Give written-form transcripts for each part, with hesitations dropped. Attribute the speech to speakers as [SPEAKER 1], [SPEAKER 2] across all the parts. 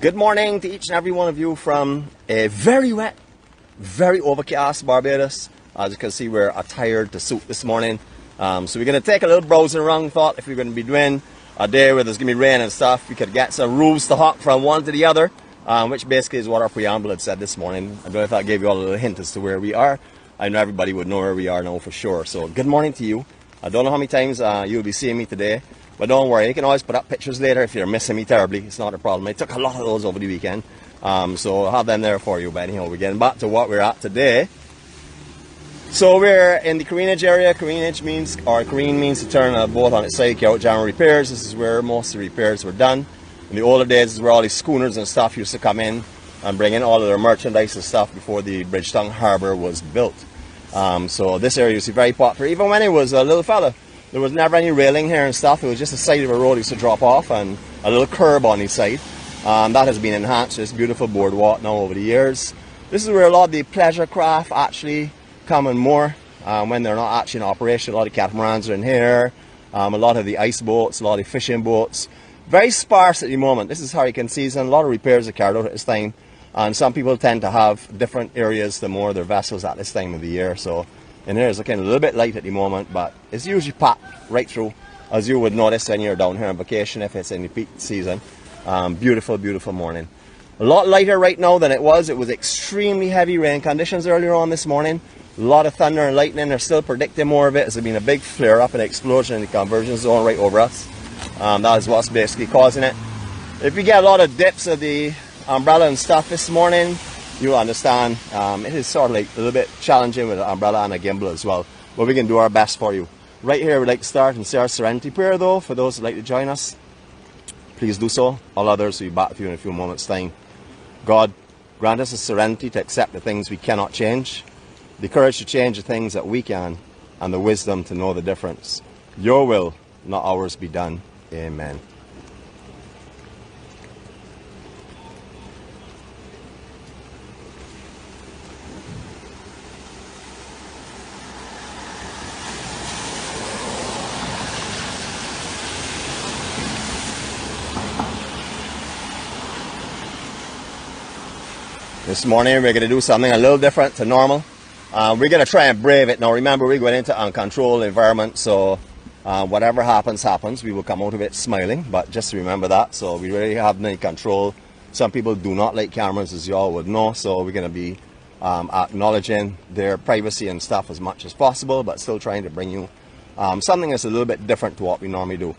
[SPEAKER 1] Good morning to each and every one of you from a very wet, very overcast Barbados. As you can see, we're attired to suit this morning. So we're going to take a little browsing around. Thought if we're going to be doing a day where there's going to be rain and stuff, we could get some roofs to hop from one to the other, which basically is what our preamble had said this morning. I don't know if that gave you all a little hint as to where we are. I know everybody would know where we are now for sure. So good morning to you. I don't know how many times you'll be seeing me today, but don't worry, you can always put up pictures later if you're missing me terribly. It's not a problem. I took a lot of those over the weekend, so I'll have them there for you. But anyhow, we're getting back to what we're at today. So we're in the Karinage area. Karinage means, or Karine means to turn a boat on its side, carry out general repairs. This is where most of the repairs were done. In the older days, this is where all these schooners and stuff used to come in and bring in all of their merchandise and stuff before the Bridgetown harbour was built. So this area used to be very popular. Even when it was a little fella, there was never any railing here and stuff. It was just the side of a road used to drop off and a little curb on each side. That has been enhanced. This beautiful boardwalk now over the years. This is where a lot of the pleasure craft actually come in more when they're not actually in operation. A lot of catamarans are in here. A lot of the ice boats, a lot of fishing boats. Very sparse at the moment. This is hurricane season. A lot of repairs are carried out at this time. And some people tend to have different areas to moor their vessels at this time of the year. So in here is looking a little bit light at the moment, but it's usually packed right through, as you would notice when you're down here on vacation if it's in the peak season. Beautiful, beautiful morning. A lot lighter right now than it was. It was extremely heavy rain conditions earlier on this morning. A lot of thunder and lightning. They're still predicting more of it. There's been a big flare up and explosion in the conversion zone right over us. That is what's basically causing it. If you get a lot of dips of the umbrella and stuff this morning, you'll understand it is sort of like a little bit challenging with an umbrella and a gimbal as well, but we can do our best for you. Right here we'd like to start and say our serenity prayer though. For those who'd like to join us, please do so. All others will be back with you in a few moments time. God, grant us the serenity to accept the things we cannot change, the courage to change the things that we can, and the wisdom to know the difference. Your will, not ours, be done. Amen. This morning we're going to do something a little different to normal. We're going to try and brave it. Now remember, we're going into an uncontrolled environment, so whatever happens, happens. We will come out of it smiling, but just remember that. So we really have no control. Some people do not like cameras, as you all would know, so we're going to be acknowledging their privacy and stuff as much as possible, but still trying to bring you something that's a little bit different to what we normally do.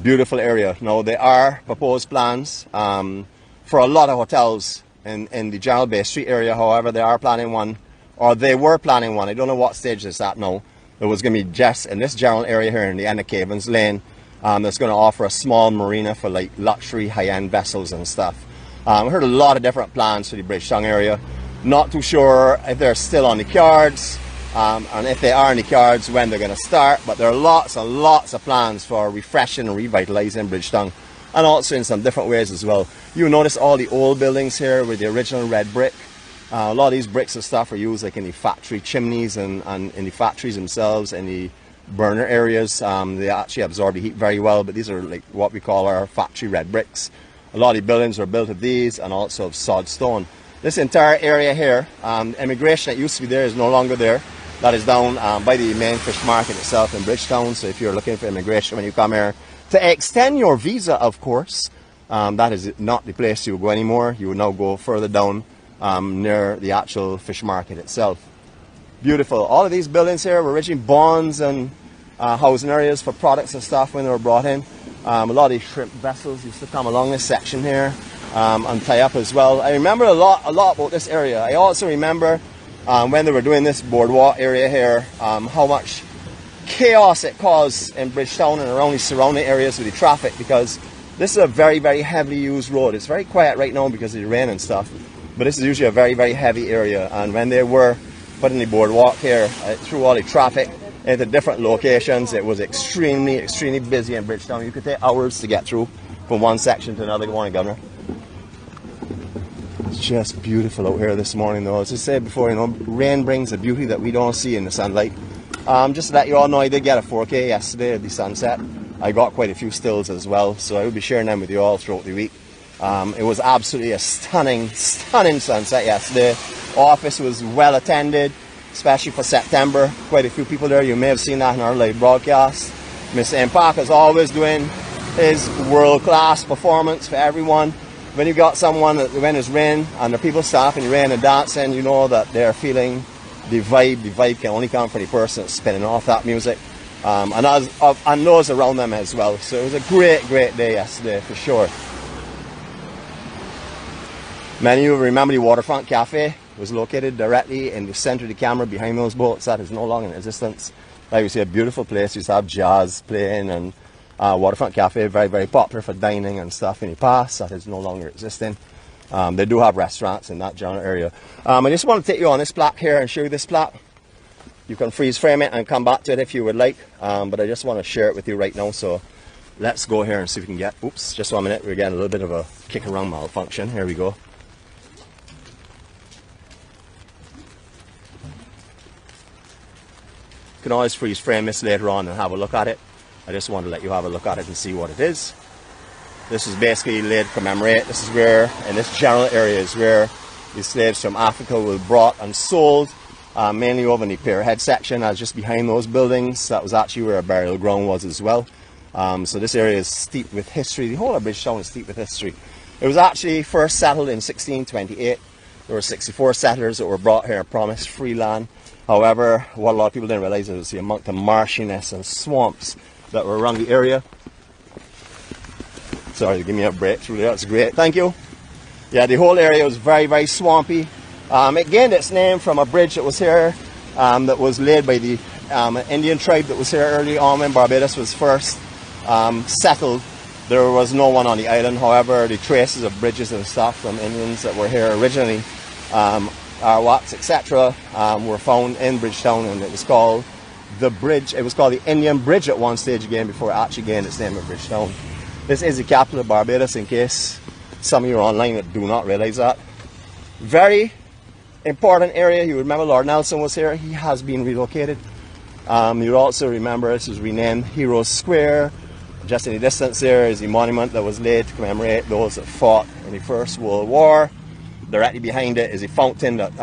[SPEAKER 1] Beautiful area. Now there are proposed plans for a lot of hotels in the General Bay Street area. However, they are planning one, or they were planning one. I don't know what stage it's at now. It was going to be just in this general area here in the end of Cavens Lane. That's going to offer a small marina for like luxury high-end vessels and stuff. I heard a lot of different plans for the Bridgetown area. Not too sure if they're still on the cards, and if they are on the cards, when they're going to start. But there are lots and lots of plans for refreshing and revitalizing Bridgetown, and also in some different ways as well. You notice all the old buildings here with the original red brick. A lot of these bricks and stuff are used like in the factory chimneys and in the factories themselves, in the burner areas. They actually absorb the heat very well, but these are like what we call our factory red bricks. A lot of the buildings are built of these and also of sod stone. This entire area here, immigration that used to be there is no longer there. That is down by the main fish market itself in Bridgetown. So if you're looking for immigration when you come here to extend your visa, of course, that is not the place you will go anymore. You will now go further down near the actual fish market itself. Beautiful. All of these buildings here were originally bonds and housing areas for products and stuff when they were brought in. A lot of these shrimp vessels used to come along this section here and tie up as well. I remember a lot about this area. I also remember when they were doing this boardwalk area here, how much chaos it caused in Bridgetown and around the surrounding areas with the traffic, because this is a very, very heavily used road. It's very quiet right now because of the rain and stuff, but this is usually a very, very heavy area. And when they were putting the boardwalk here through all the traffic into different locations, it was extremely, extremely busy in Bridgetown. You could take hours to get through from one section to another. Good morning, Governor. It's just beautiful out here this morning, though. As I said before, you know, rain brings a beauty that we don't see in the sunlight. Just to let you all know, I did get a 4K yesterday at the sunset. I got quite a few stills as well, so I will be sharing them with you all throughout the week. It was absolutely a stunning sunset yesterday. Office was well attended, especially for September. Quite a few people there. You may have seen that in our live broadcast. Mr. Impact is always doing his world-class performance for everyone. When you got someone that when it's rain and the people stopping rain and dancing, you know that they're feeling the vibe. The vibe can only come from the person that's spinning off that music. And those around them as well. So it was a great day yesterday for sure. Many of you remember the Waterfront Cafe. It was located directly in the center of the camera behind those boats. That is no longer in existence. Like you see, a beautiful place. You used to have jazz playing, and Waterfront Cafe, very popular for dining and stuff in the past. That is no longer existing. They do have restaurants in that general area. I just want to take you on this plaque here and show you this plaque. You can freeze frame it and come back to it if you would like, but I just want to share it with you right now. So let's go here and see if we can get, oops, just 1 minute, we're getting a little bit of a kick around malfunction. Here we go. You can always freeze frame this later on and have a look at it. I just want to let you have a look at it and see what it is. This is basically laid to commemorate. This is where, in this general area, is where the slaves from Africa were brought and sold. Mainly over in the Pierhead section, as just behind those buildings. That was actually where a burial ground was as well. So this area is steeped with history. The whole of Bridgetown is steeped with history. It was actually first settled in 1628. There were 64 settlers that were brought here and promised free land. However, what a lot of people didn't realize was the amount of marshiness and swamps that were around the area. Sorry, give me a break through there. That's great. Thank you. Yeah, the whole area was very swampy. It gained its name from a bridge that was here, that was laid by the Indian tribe that was here early on when Barbados was first settled. There was no one on the island. However, the traces of bridges and stuff from Indians that were here originally, Arawaks, etc., were found in Bridgetown, and it was called the bridge. It was called the Indian Bridge at one stage again before it actually gained its name of Bridgetown. This is the capital of Barbados, in case some of you are online that do not realize that. Very important area. You remember Lord Nelson was here. He has been relocated. You also remember this was renamed Heroes Square. Just in the distance there is the monument that was laid to commemorate those that fought in the First World War. Directly behind it is a fountain that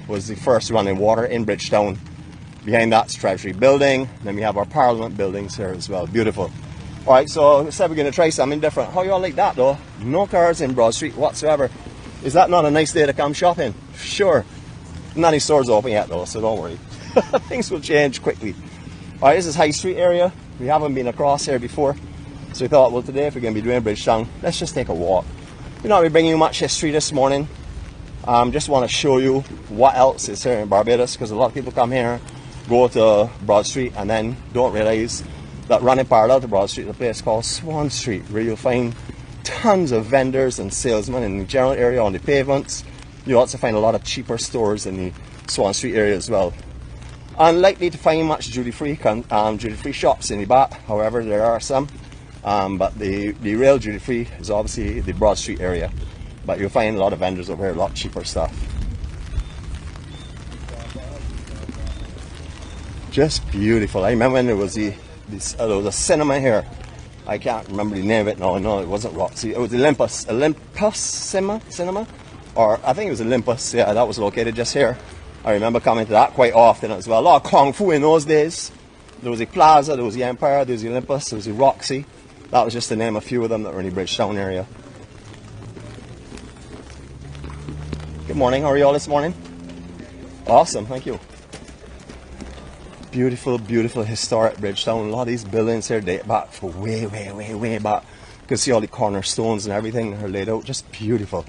[SPEAKER 1] was the first running water in Bridgetown. Behind that's Treasury Building. Then we have our Parliament buildings here as well. Beautiful. Alright, so we said we're going to try something different. How y'all like that though? No cars in Broad Street whatsoever. Is that not a nice day to come shopping? Sure. Not any stores open yet though, so don't worry. Things will change quickly. Alright, this is High Street area. We haven't been across here before. So we thought, well, today if we're going to be doing Bridgetown, let's just take a walk. We're not going to be bringing you much history this morning. Just want to show you what else is here in Barbados, because a lot of people come here, go to Broad Street, and then don't realize that running parallel to Broad Street is a place called Swan Street, where you'll find tons of vendors and salesmen in the general area on the pavements. You also find a lot of cheaper stores in the Swan Street area as well. Unlikely to find much duty-free shops in the back, however there are some. But the real duty-free is obviously the Broad Street area. But you'll find a lot of vendors over here, a lot cheaper stuff. Just beautiful. I remember when there was there was a cinema here. I can't remember the name of it. No, it wasn't Roxy. It was Olympus Cinema? Or I think it was Olympus. Yeah, that was located just here. I remember coming to that quite often as well. A lot of Kung Fu in those days. There was a Plaza, there was the Empire, there was the Olympus, there was the Roxy. That was just to name a few of them that were in the Bridgetown area. Good morning. How are you all this morning? Awesome. Thank you. Beautiful, beautiful historic Bridgetown. A lot of these buildings here date back for way back. You can see all the cornerstones and everything that are laid out. Just beautiful.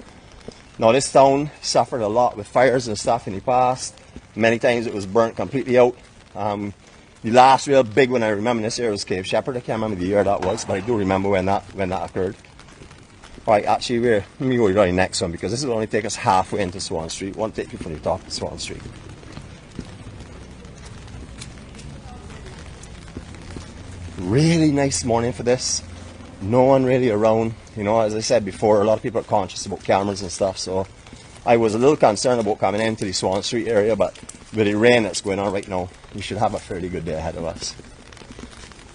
[SPEAKER 1] Now this town suffered a lot with fires and stuff in the past. Many times it was burnt completely out. The last real big one I remember in this area was Cave Shepherd. I can't remember the year that was, but I do remember when that occurred. Alright, actually let me go to the next one, because this will only take us halfway into Swan Street. Won't take you from the top of Swan Street. Really nice morning for this. No one really around. You know, as I said before, a lot of people are conscious about cameras and stuff, so I was a little concerned about coming into the Swan Street area, but with the rain that's going on right now, we should have a fairly good day ahead of us.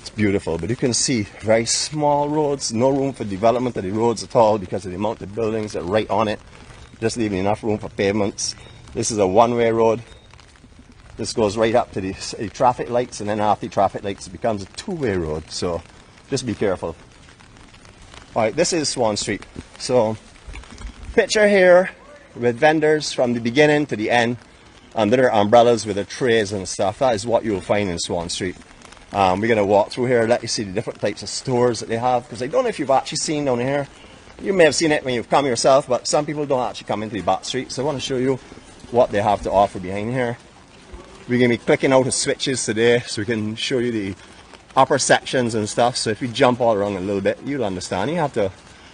[SPEAKER 1] It's beautiful. But you can see very small roads, no room for development of the roads at all because of the amount of buildings that are right on it, just leaving enough room for pavements. This is a one-way road. This goes right up to the traffic lights, and then after the traffic lights it becomes a two-way road, so just be careful. Alright, this is Swan Street. So picture here with vendors from the beginning to the end under their umbrellas with their trays and stuff. That is what you'll find in Swan Street. We're going to walk through here, let you see the different types of stores that they have, because I don't know if you've actually seen down here. You may have seen it when you've come yourself, but some people don't actually come into the back street, so I want to show you what they have to offer behind here. We're going to be clicking out of switches today so we can show you the upper sections and stuff. So if you jump all around a little bit, you'll understand. You have to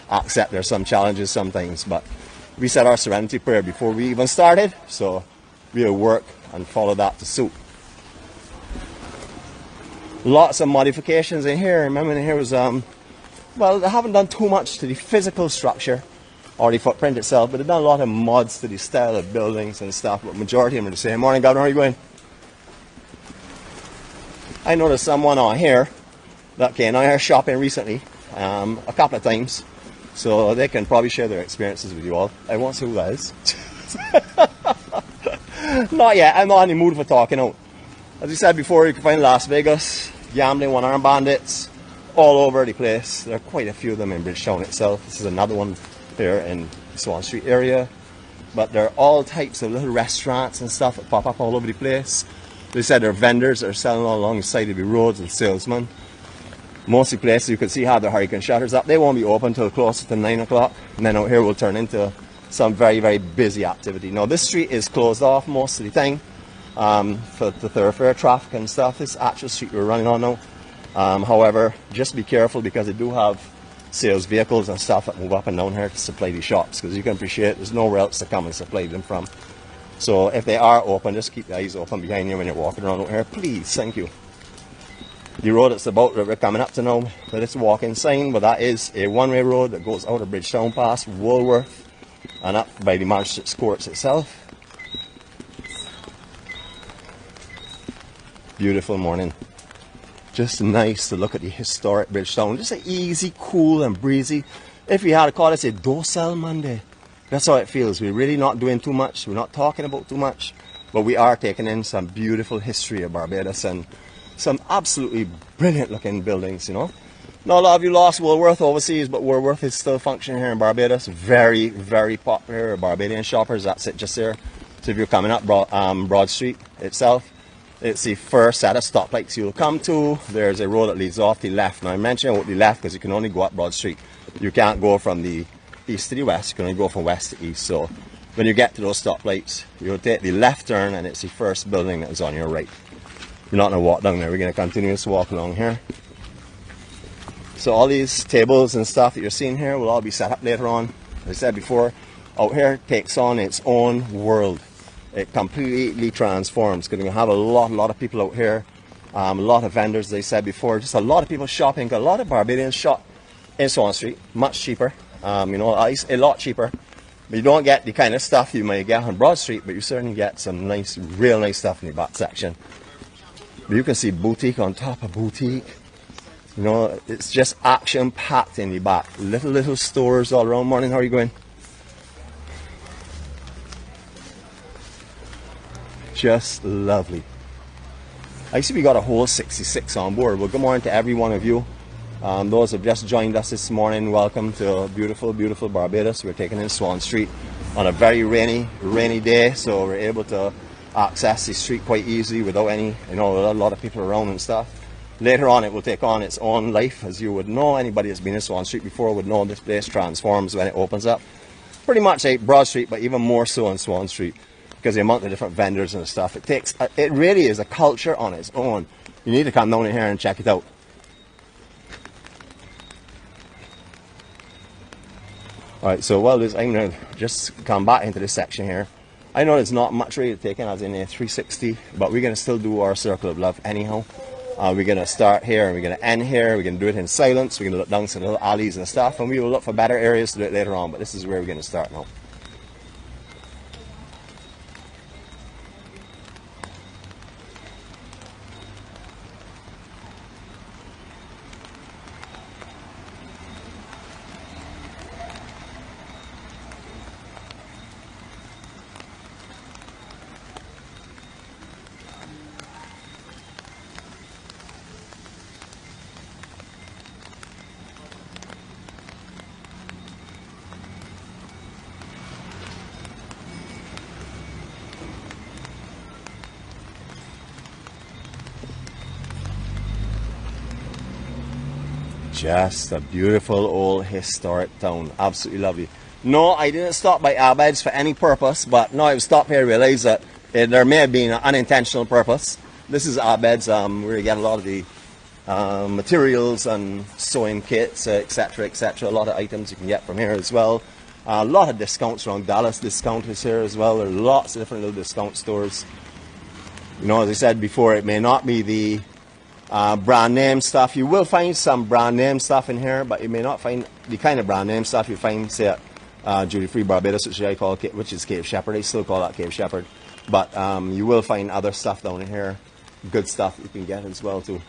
[SPEAKER 1] accept there's some challenges sometimes, but we said our serenity prayer before we even started, so we'll work and follow that to suit. Lots of modifications in here. Remember, in here was well, they haven't done too much to the physical structure or the footprint itself, but they've done a lot of mods to the style of buildings and stuff, but majority of them are the same. Morning, Governor, how are you going? I noticed someone on here that came out here shopping recently a couple of times, so they can probably share their experiences with you all. I won't say who that is. Not yet, I'm not in the mood for talking out. As we said before, you can find Las Vegas, gambling, one-armed bandits, all over the place. There are quite a few of them in Bridgetown itself. This is another one here in the Swan Street area. But there are all types of little restaurants and stuff that pop up all over the place. They said there are vendors that are selling all along the side of the roads and salesmen. Most of the places you can see have their hurricane shutters up. They won't be open until closer to 9 o'clock. And then out here will turn into some very, very busy activity. Now this street is closed off most of the time for the thoroughfare traffic and stuff. This actual street we're running on now. However, just be careful because they do have sales vehicles and stuff that move up and down here to supply the shops, because you can appreciate there's nowhere else to come and supply them from. So if they are open, just keep the eyes open behind you when you're walking around out here, please. Thank you. The road that's about that we're coming up to now, that it's a walking sign, but that is a one-way road that goes out of Bridgetown past Woolworth and up by the Magistrates Courts itself. Beautiful morning. Just nice to look at the historic Bridgetown. Just an easy, cool and breezy. If we had to call it a docile Monday, that's how it feels. We're really not doing too much. We're not talking about too much. But we are taking in some beautiful history of Barbados and some absolutely brilliant looking buildings, you know. Now a lot of you lost Woolworth overseas, but Woolworth is still functioning here in Barbados. Very, very popular Barbadian shoppers. That's it just there. So if you're coming up Broad Street itself, it's the first set of stoplights you'll come to. There's a road that leads off the left. Now I'm mentioning about the left because you can only go up Broad Street. You can't go from the east to the west. You can only go from west to east. So when you get to those stoplights, you'll take the left turn and it's the first building that is on your right. You're not going to walk down there. We're going to continue to walk along here. So all these tables and stuff that you're seeing here will all be set up later on. As I said before, out here takes on its own world. It completely transforms because we have a lot of people out here, a lot of vendors, as I said before, just a lot of people shopping. A lot of Barbadians shop in Swan Street, much cheaper, you know, a lot cheaper. But you don't get the kind of stuff you might get on Broad Street, but you certainly get some nice, real nice stuff in the back section. But you can see boutique on top of boutique. You know, it's just action-packed in the back. Little stores all around. Morning, how are you going? Just lovely. I see we got a whole 66 on board. Well, good morning to every one of you. Those who have just joined us this morning, welcome to beautiful, beautiful Barbados. We're taking in Swan Street on a very rainy day, so we're able to access the street quite easily without any, you know, a lot of people around and stuff. Later on, it will take on its own life, as you would know. Anybody that's been in Swan Street before would know this place transforms when it opens up. Pretty much like Broad Street, but even more so on Swan Street, because the amount of different vendors and stuff. It really is a culture on its own. You need to come down in here and check it out. Alright, so while I'm going to just come back into this section here. I know there's not much really to take in as in a 360, but we're going to still do our circle of love anyhow. We're going to start here and we're going to end here. We're going to do it in silence. We're going to look down some little alleys and stuff, and we will look for better areas to do it later on, but this is where we're going to start now. Just a beautiful old historic town. Absolutely lovely. No, I didn't stop by Abed's for any purpose, but no, I stopped here and realized that there may have been an unintentional purpose. This is Abed's, where you get a lot of the materials and sewing kits, etc., etc. A lot of items you can get from here as well. A lot of discounts around Dallas. Discounters here as well. There are lots of different little discount stores. You know, as I said before, it may not be the brand name stuff. You will find some brand name stuff in here, but you may not find the kind of brand name stuff you find, say, at Duty Free Barbados, which is Cape Shepherd. I still call that Cape Shepherd. But you will find other stuff down in here. Good stuff you can get as well too.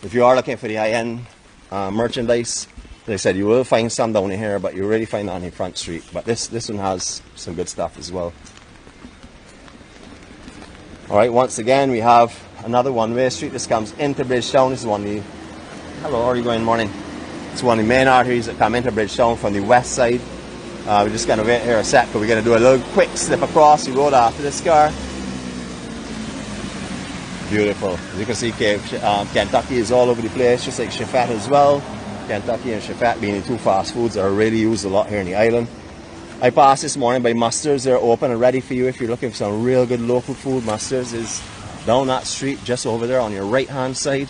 [SPEAKER 1] If you are looking for the high-end merchandise, as I said, you will find some down in here, but you really find that on the front street. But this one has some good stuff as well. Alright, once again we have another one-way street. This comes into Bridgetown. This is one of the... Hello, how are you going? Morning. It's one of the main arteries that come into Bridgetown from the west side. We're just going to wait here a sec, but we're going to do a little quick slip across the road after this car. Beautiful. As you can see, Kentucky is all over the place, just like Chefette as well. Kentucky and Chefette being the two fast foods that are really used a lot here in the island. I passed this morning by Musters. They're open and ready for you if you're looking for some real good local food. Musters is down that street just over there on your right hand side.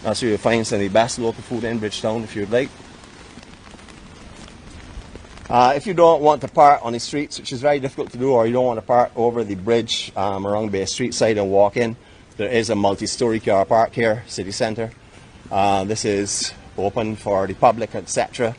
[SPEAKER 1] That's where you'll find some of the best local food in Bridgetown if you'd like. If you don't want to park on the streets, which is very difficult to do, or you don't want to park over the bridge around Bay Street side and walk in, there is a multi-story car park here, city centre. This is open for the public, etc.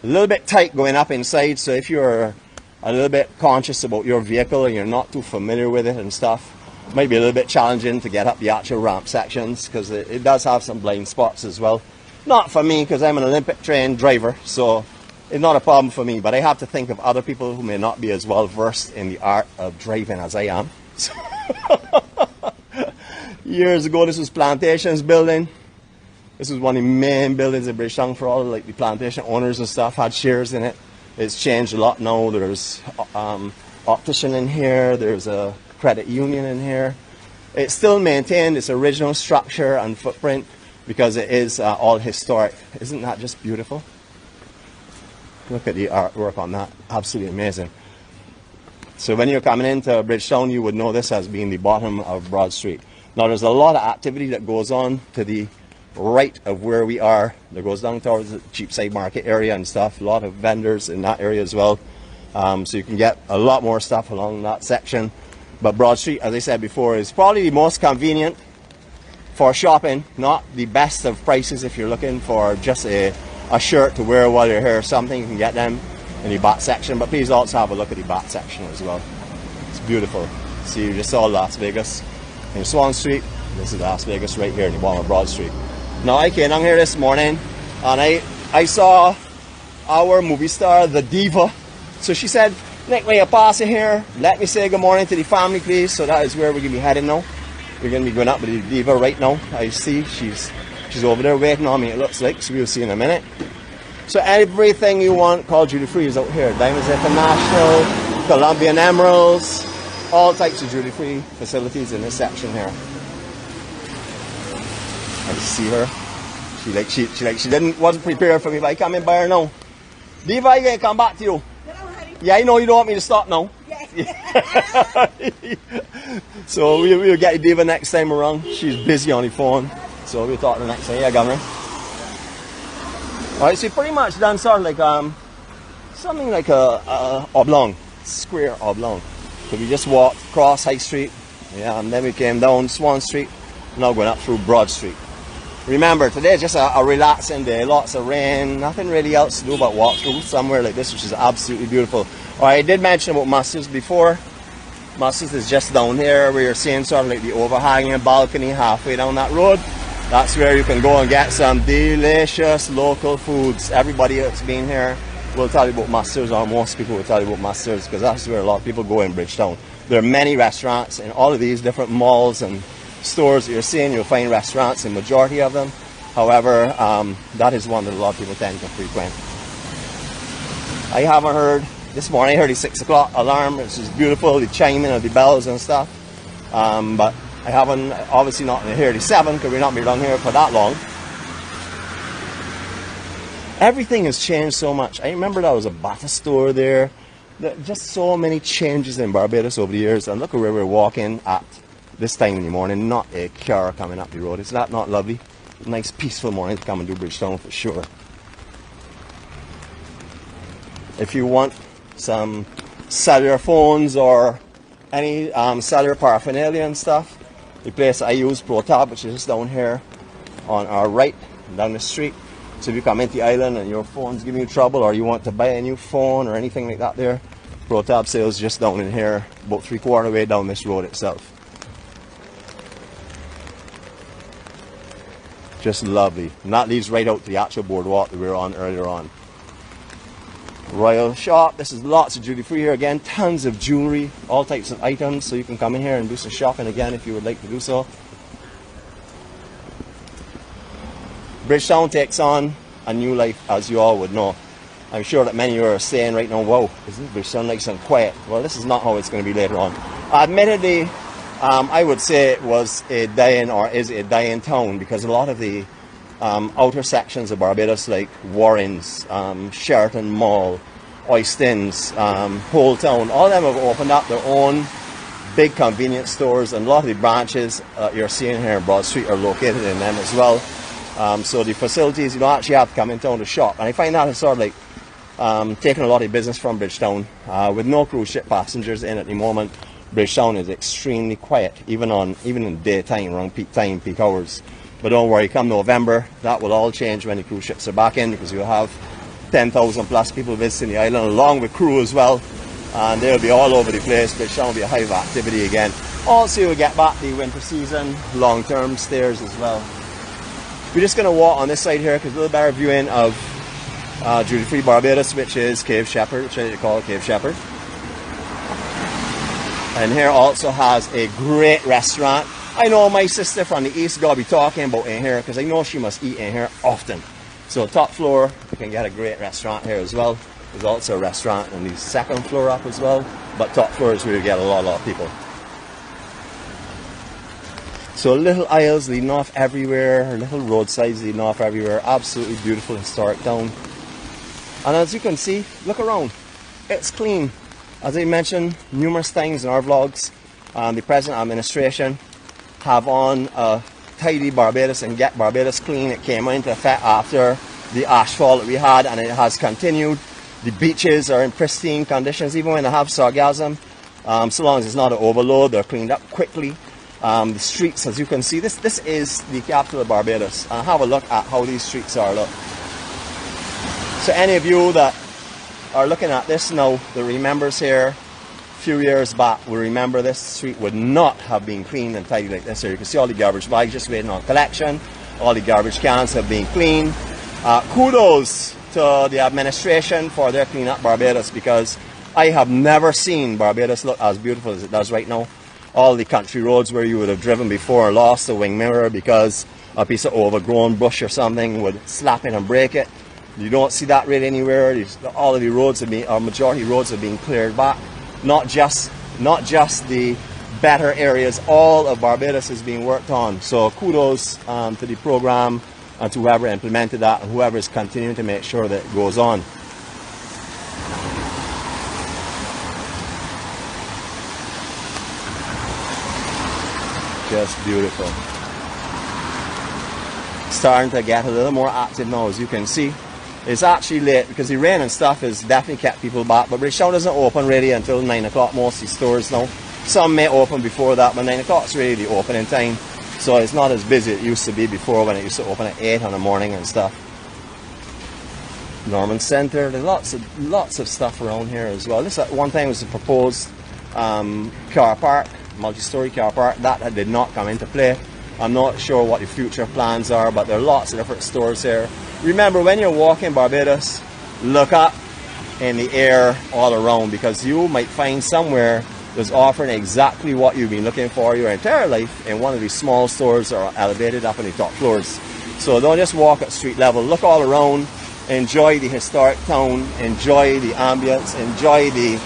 [SPEAKER 1] A little bit tight going up inside, so if you're a little bit conscious about your vehicle and you're not too familiar with it and stuff, it might be a little bit challenging to get up the actual ramp sections, because it does have some blind spots as well. Not for me, because I'm an Olympic trained driver, so it's not a problem for me, but I have to think of other people who may not be as well versed in the art of driving as I am. Years ago, this was Plantations building. This was one of the main buildings in Bridgetown for all like the plantation owners and stuff, had shares in it. It's changed a lot now. There's optician in here, there's a credit union in here. It's still maintained its original structure and footprint because it is all historic. Isn't that just beautiful? Look at the artwork on that, absolutely amazing. So when you're coming into Bridgetown, you would know this as being the bottom of Broad Street. Now there's a lot of activity that goes on to the right of where we are. That goes down towards the Cheapside Market area and stuff. A lot of vendors in that area as well. So you can get a lot more stuff along that section. But Broad Street, as I said before, is probably the most convenient for shopping. Not the best of prices if you're looking for just a shirt to wear while you're here or something. You can get them in the back section. But please also have a look at the back section as well. It's beautiful. See, you just saw Las Vegas in Swan Street. This is Las Vegas right here in the bottom of Broad Street. Now I came down here this morning and I saw our movie star, the Diva. So she said, Nick, when you pass in here, let me say good morning to the family, please. So that is where we're going to be heading now. We're going to be going up with the Diva right now. I see she's over there waiting on me, it looks like. So we'll see in a minute. So everything you want called duty free is out here. Diamonds International, Colombian Emeralds, all types of duty free facilities in this section here. I see her. She wasn't prepared for me, but I come in by her now. Diva, I gonna come back to you. Yeah, I know you don't want me to stop now. Yes. So we'll get Diva next time around. She's busy on the phone, so we'll talk the next time. Yeah, Governor. Alright, so you pretty much done sort of like something like a oblong, square oblong. So we just walked across High Street, yeah, and then we came down Swan Street, now going up through Broad Street. Remember, today is just a relaxing day, lots of rain, nothing really else to do but walk through somewhere like this, which is absolutely beautiful. Alright, I did mention about Musters before. Musters is just down here where you're seeing sort of like the overhanging balcony halfway down that road. That's where you can go and get some delicious local foods. Everybody that's been here will tell you about Musters, or most people will tell you about Musters, because that's where a lot of people go in Bridgetown. There are many restaurants in all of these different malls and stores that you're seeing. You'll find restaurants in majority of them. However, that is one that a lot of people tend to frequent. I haven't heard, this morning I heard the 6 o'clock alarm, which is beautiful, the chiming of the bells and stuff. But I haven't, obviously not heard the 7, because we're not been down here for that long. Everything has changed so much. I remember there was a Bata store there. Just so many changes in Barbados over the years. And look at where we're walking at this time in the morning. Not a car coming up the road. Is that not lovely? Nice peaceful morning to come and do Bridgetown for sure. If you want some cellular phones or any cellular paraphernalia and stuff, the place I use, ProTab, which is just down here on our right, down the street. So if you come into the island and your phone's giving you trouble, or you want to buy a new phone or anything like that there, ProTab sales just down in here, about 3/4 way down this road itself. Just lovely. And that leads right out to the actual boardwalk that we were on earlier on. Royal Shop. This is lots of duty free here again. Tons of jewelry, all types of items. So you can come in here and do some shopping again if you would like to do so. Bridgetown takes on a new life, as you all would know. I'm sure that many of you are saying right now, wow, isn't Bridgetown nice and quiet? Well, this is not how it's going to be later on. Admittedly, I would say it was a dying, or is a dying town, because a lot of the outer sections of Barbados, like Warrens, Sheraton Mall, Oistins, Whole Town, all of them have opened up their own big convenience stores, and a lot of the branches you're seeing here in Broad Street are located in them as well. So the facilities, you don't actually have to come in town to shop. And I find that is sort of like taking a lot of business from Bridgetown. With no cruise ship passengers in at the moment, Bridgetown is extremely quiet, even in daytime, around peak time, peak hours. But don't worry, come November, that will all change when the cruise ships are back in, because you'll have 10,000 plus people visiting the island, along with crew as well. And they'll be all over the place. Bridgetown will be a hive of activity again. Also, you'll get back the winter season, long-term stays as well. We're just going to walk on this side here because a little better viewing of Duty Free Barbados, which is Cave Shepherd, which I call Cave Shepherd. And here also has a great restaurant. I know my sister from the east got to be talking about in here, because I know she must eat in here often. So top floor, you can get a great restaurant here as well. There's also a restaurant on the second floor up as well. But top floor is where you get a lot of people. So little aisles leading off everywhere, little roadsides leading off everywhere. Absolutely beautiful historic town. And as you can see, look around. It's clean. As I mentioned numerous times in our vlogs, the present administration have on a tidy Barbados and get Barbados clean. It came into effect after the ashfall that we had, and it has continued. The beaches are in pristine conditions, even when they have sargassum. So long as it's not an overload, they're cleaned up quickly. The streets, as you can see, this is the capital of Barbados. And have a look at how these streets are. Look. So any of you that are looking at this now, the remembers here, a few years back, will remember this street would not have been clean and tidy like this here. You can see all the garbage bags just waiting on collection. All the garbage cans have been cleaned. Kudos to the administration for their clean up Barbados, because I have never seen Barbados look as beautiful as it does right now. All the country roads where you would have driven before lost a wing mirror because a piece of overgrown bush or something would slap it and break it. You don't see that really anywhere. All of the roads have been, or majority roads have been cleared back. Not just the better areas. All of Barbados is being worked on. So kudos to the program and to whoever implemented that, and whoever is continuing to make sure that it goes on. Just beautiful. Starting to get a little more active now, as you can see. It's actually late because the rain and stuff has definitely kept people back, but Bridgetown doesn't open really until 9 o'clock, most of the stores now. Some may open before that, but 9 o'clock is really the opening time. So it's not as busy as it used to be before, when it used to open at 8 in the morning and stuff. Norman Centre, there's lots of stuff around here as well. This at one time was a proposed car park, multi-story car park. That did not come into play. I'm not sure what the future plans are, but there are lots of different stores here. Remember, when you're walking Barbados, look up in the air all around, because you might find somewhere that's offering exactly what you've been looking for your entire life in one of these small stores that are elevated up on the top floors. So don't just walk at street level, look all around, enjoy the historic town, enjoy the ambience, enjoy the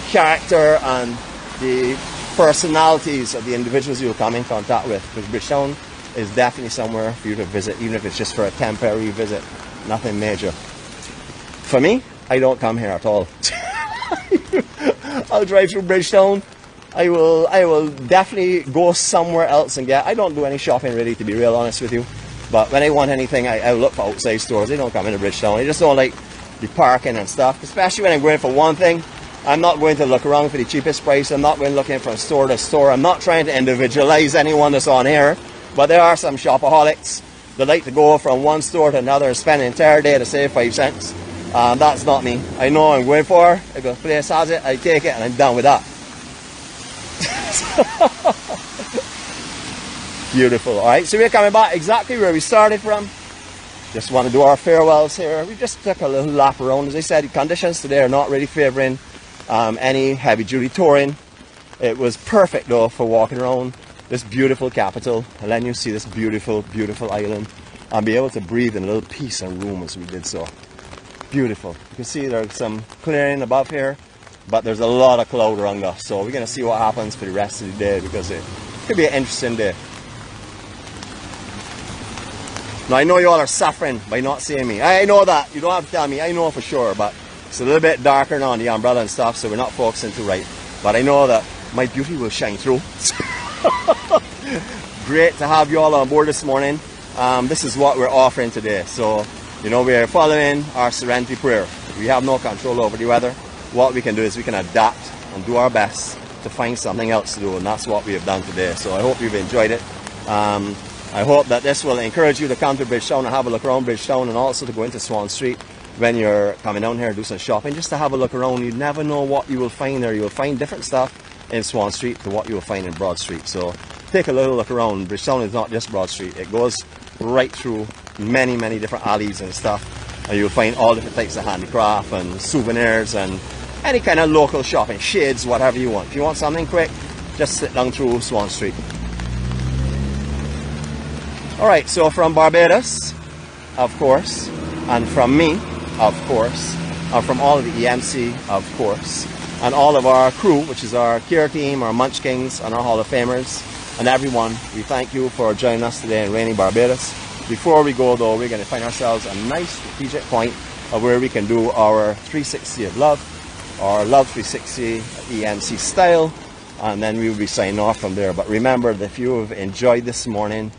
[SPEAKER 1] character and the personalities of the individuals you'll come in contact with. Because Bridgetown is definitely somewhere for you to visit, even if it's just for a temporary visit. Nothing major. For me, I don't come here at all. I'll drive through Bridgetown. I will definitely go somewhere else and get. I don't do any shopping really, to be real honest with you. But when I want anything, I look for outside stores. I don't come into Bridgetown. I just don't like the parking and stuff, especially when I'm going for one thing. I'm not going to look around for the cheapest price. I'm not going looking from store to store. I'm not trying to individualize anyone that's on here. But there are some shopaholics that like to go from one store to another and spend an entire day to save 5 cents. That's not me. I know what I'm going for. If the place has it, I take it and I'm done with that. Beautiful. Alright, so we're coming back exactly where we started from. Just want to do our farewells here. We just took a little lap around. As I said, the conditions today are not really favouring any heavy duty touring. It was perfect though for walking around this beautiful capital and letting you see this beautiful, beautiful island and be able to breathe in a little peace and room as we did so. Beautiful. You can see there's some clearing above here, but there's a lot of cloud around us. So we're going to see what happens for the rest of the day because it could be an interesting day. Now I know you all are suffering by not seeing me. I know that. You don't have to tell me. I know for sure, but it's a little bit darker now on the umbrella and stuff, so we're not focusing too right. But I know that my beauty will shine through. Great to have you all on board this morning. This is what we're offering today. So, you know, we're following our serenity prayer. We have no control over the weather. What we can do is we can adapt and do our best to find something else to do, and that's what we have done today. So I hope you've enjoyed it. I hope that this will encourage you to come to Bridgetown and have a look around Bridgetown, and also to go into Swan Street when you're coming down here and do some shopping, just to have a look around. You never know what you will find there. You will find different stuff in Swan Street to what you will find in Broad Street. So take a little look around. Bridgetown is not just Broad Street. It goes right through many, many different alleys and stuff, and you'll find all different types of handicraft and souvenirs and any kind of local shopping, shades, whatever you want. If you want something quick, just sit down through Swan Street. Alright, so from Barbados, of course, and from me, of course, and from all of the EMC, of course, and all of our crew, which is our care team, our Munchkins, and our Hall of Famers, and everyone, we thank you for joining us today in rainy Barbados. Before we go though, we're going to find ourselves a nice strategic point of where we can do our 360 of love, our Love 360 EMC style, and then we will be signing off from there. But remember that if you have enjoyed this morning,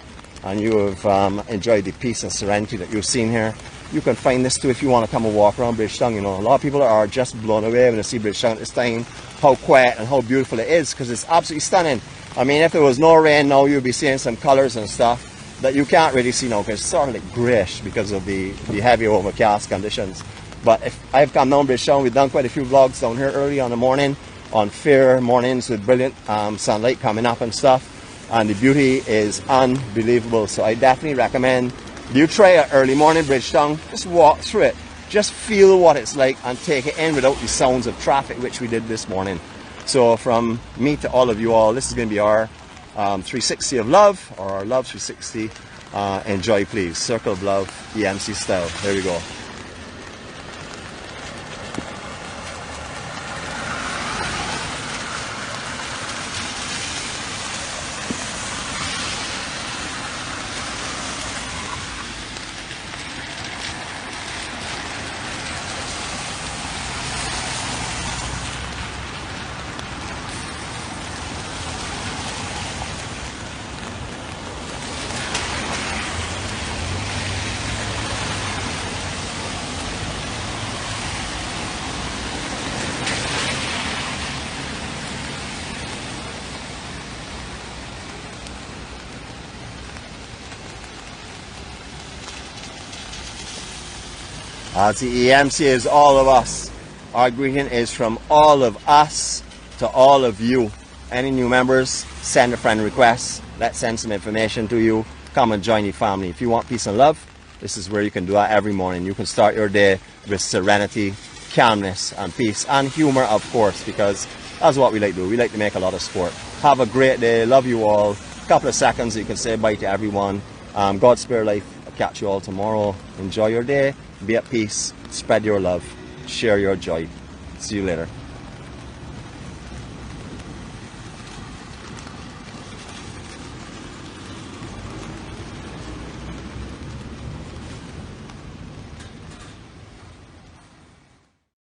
[SPEAKER 1] and you have enjoyed the peace and serenity that you've seen here, you can find this too if you want to come and walk around Bridgetown. You know, a lot of people are just blown away when they see Bridgetown at this time, how quiet and how beautiful it is, because it's absolutely stunning. I mean, if there was no rain now, you'd be seeing some colors and stuff that you can't really see now, because it's sort of like greyish because of the heavy overcast conditions. But if I've come down Bridgetown, we've done quite a few vlogs down here early on the morning, on fair mornings with brilliant sunlight coming up and stuff. And the beauty is unbelievable. So I definitely recommend you try an early morning Bridgetown. Just walk through it. Just feel what it's like and take it in without the sounds of traffic, which we did this morning. So from me to all of you all, this is going to be our 360 of love, or our Love 360. Enjoy, please. Circle of Love, EMC style. There we go. As the EMC is all of us, our greeting is from all of us to all of you. Any new members, send a friend request. Let's send some information to you. Come and join your family. If you want peace and love, this is where you can do that every morning. You can start your day with serenity, calmness, and peace, and humor, of course, because that's what we like to do. We like to make a lot of sport. Have a great day. Love you all. A couple of seconds, you can say bye to everyone. God spare life. I'll catch you all tomorrow. Enjoy your day. Be at peace. Spread your love. Share your joy. See you later.